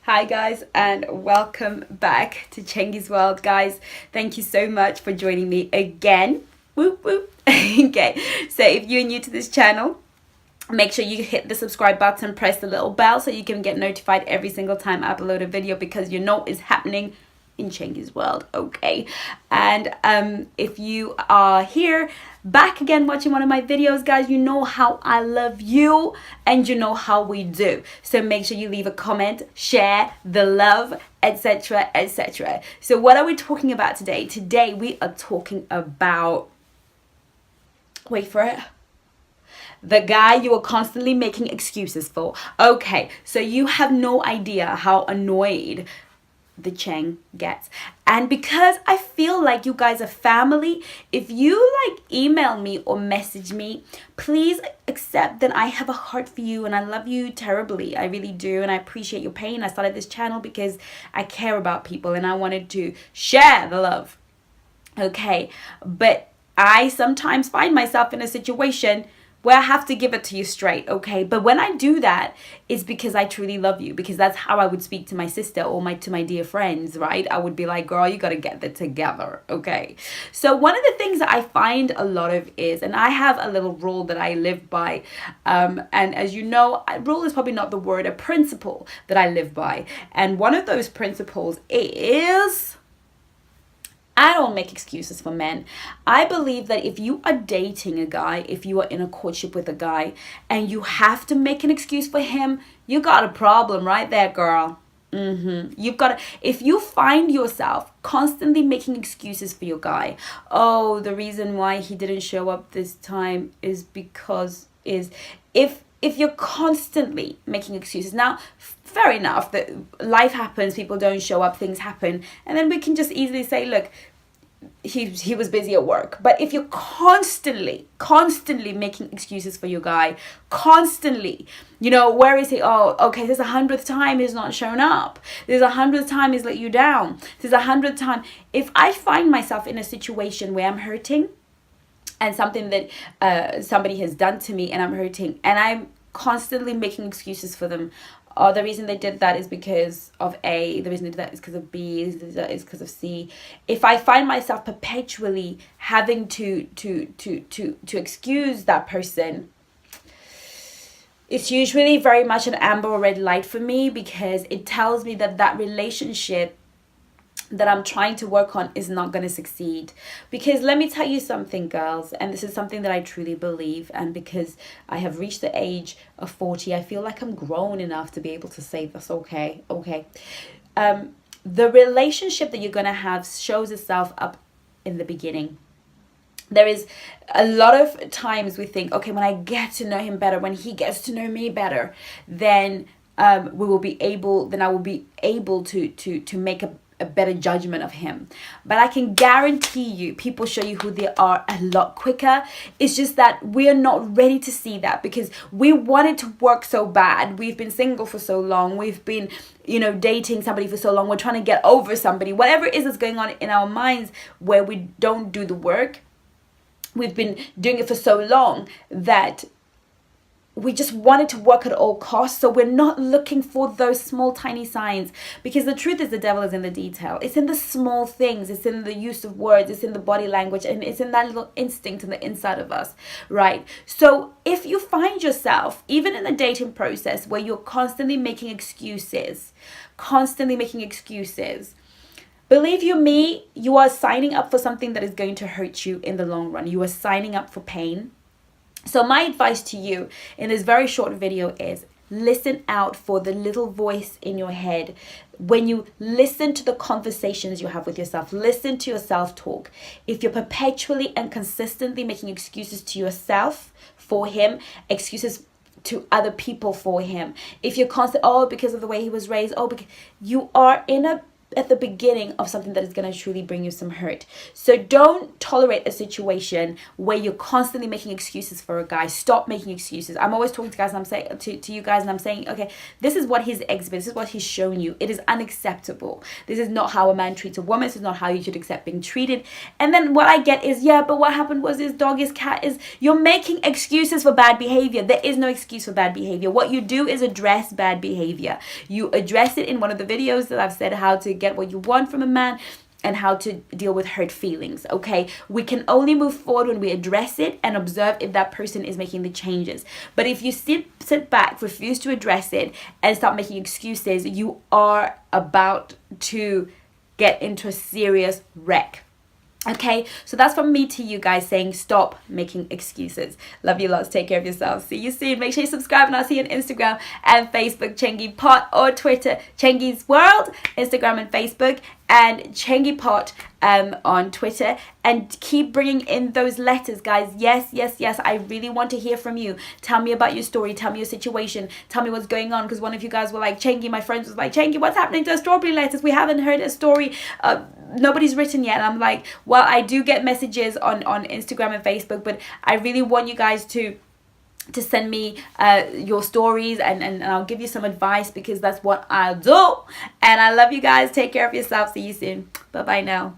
Hi guys, and welcome back to Chengi's World, guys. Thank you so much for joining me again. Whoop whoop. Okay, so if you're new to this channel, make sure you hit the subscribe button, press the little bell so you can get notified every single time I upload a video, because you know it's happening in Chengi's World. Okay, and if you are here back again watching one of my videos, guys, you know how I love you and you know how we do. So make sure you leave a comment, share the love, etc, etc. So what are we talking about today? Today we are talking about, wait for it, the guy you are constantly making excuses for. Okay, so you have no idea how annoyed the Cheng gets. And because I feel like you guys are family, if you email me or message me, please accept that I have a heart for you and I love you terribly. I really do, and I appreciate your pain. I started this channel because I care about people and I wanted to share the love. Okay, but I sometimes find myself in a situation where I have to give it to you straight, okay? But when I do that, it's because I truly love you, because that's how I would speak to my sister or to my dear friends, right? I would be like, girl, you gotta get that together, okay? So one of the things that I find a lot of is, and I have a little rule that I live by, and as you know, rule is probably not the word, a principle that I live by. And one of those principles is, I don't make excuses for men. I believe that if you are dating a guy, if you are in a courtship with a guy, and you have to make an excuse for him, you got a problem right there, girl. You've got to, if you find yourself constantly making excuses for your guy, oh, the reason why he didn't show up this time is because if you're constantly making excuses, now fair enough that life happens, people don't show up, things happen, and then we can just easily say, look, he was busy at work. But if you're constantly making excuses for your guy, constantly, where is he? Oh, okay, there's 100th time he's not shown up, there's 100th time he's let you down, there's 100th time. If I find myself in a situation where I'm hurting, and something that somebody has done to me and I'm hurting, and I'm constantly making excuses for them, the reason they did that is because of A, the reason they did that is because of B, is because of C. If I find myself perpetually having to excuse that person, it's usually very much an amber or red light for me, because it tells me that that relationship that I'm trying to work on is not going to succeed. Because let me tell you something, girls, and this is something that I truly believe, and because I have reached the age of 40, I feel like I'm grown enough to be able to say this. Okay. The relationship that you're going to have shows itself up in the beginning. There is a lot of times we think, okay, when I get to know him better, when he gets to know me better, then I will be able to make a better judgment of him. But I can guarantee you, people show you who they are a lot quicker. It's just that we're not ready to see that, because we want it to work so bad. We've been single for so long, we've been dating somebody for so long, we're trying to get over somebody, whatever it is that's going on in our minds, where we don't do the work. We've been doing it for so long that we just want it to work at all costs. So we're not looking for those small tiny signs, because the truth is, the devil is in the detail. It's in the small things, it's in the use of words, it's in the body language, and it's in that little instinct in the inside of us, right? So if you find yourself even in the dating process where you're constantly making excuses, believe you me, you are signing up for something that is going to hurt you in the long run. You are signing up for pain. So my advice to you in this very short video is, listen out for the little voice in your head. When you listen to the conversations you have with yourself, listen to your self-talk. If you're perpetually and consistently making excuses to yourself for him, excuses to other people for him, if you're constantly, oh, because of the way he was raised, oh, because you are in a at the beginning of something that is going to truly bring you some hurt. So don't tolerate a situation where you're constantly making excuses for a guy. Stop making excuses. I'm always talking to guys and I'm saying to you guys and I'm saying, okay, this is what he's exhibiting. This is what he's showing you. It is unacceptable. This is not how a man treats a woman. This is not how you should accept being treated. And then what I get is, yeah, but what happened was his dog, his cat is, you're making excuses for bad behavior. There is no excuse for bad behavior. What you do is address bad behavior. You address it in one of the videos that I've said, how to get what you want from a man and how to deal with hurt feelings. Okay, we can only move forward when we address it and observe if that person is making the changes. But if you sit back, refuse to address it and start making excuses, you are about to get into a serious wreck. Okay, so that's from me to you guys, saying stop making excuses. Love you lots. Take care of yourselves. See you soon. Make sure you subscribe, and I'll see you on Instagram and Facebook, Chengi Pot, or Twitter, Chengi's World, Instagram and Facebook, and Chengi Pot on Twitter. And keep bringing in those letters, guys. Yes, yes, yes. I really want to hear from you. Tell me about your story. Tell me your situation. Tell me what's going on. Because one of you guys were like, Chengi, my friends was like, Chengi, what's happening to the strawberry letters? We haven't heard a story. Nobody's written yet. And I'm like, well, I do get messages on Instagram and Facebook, but I really want you guys to send me your stories and I'll give you some advice, because that's what I'll do. And I love you guys. Take care of yourself. See you soon. Bye bye now.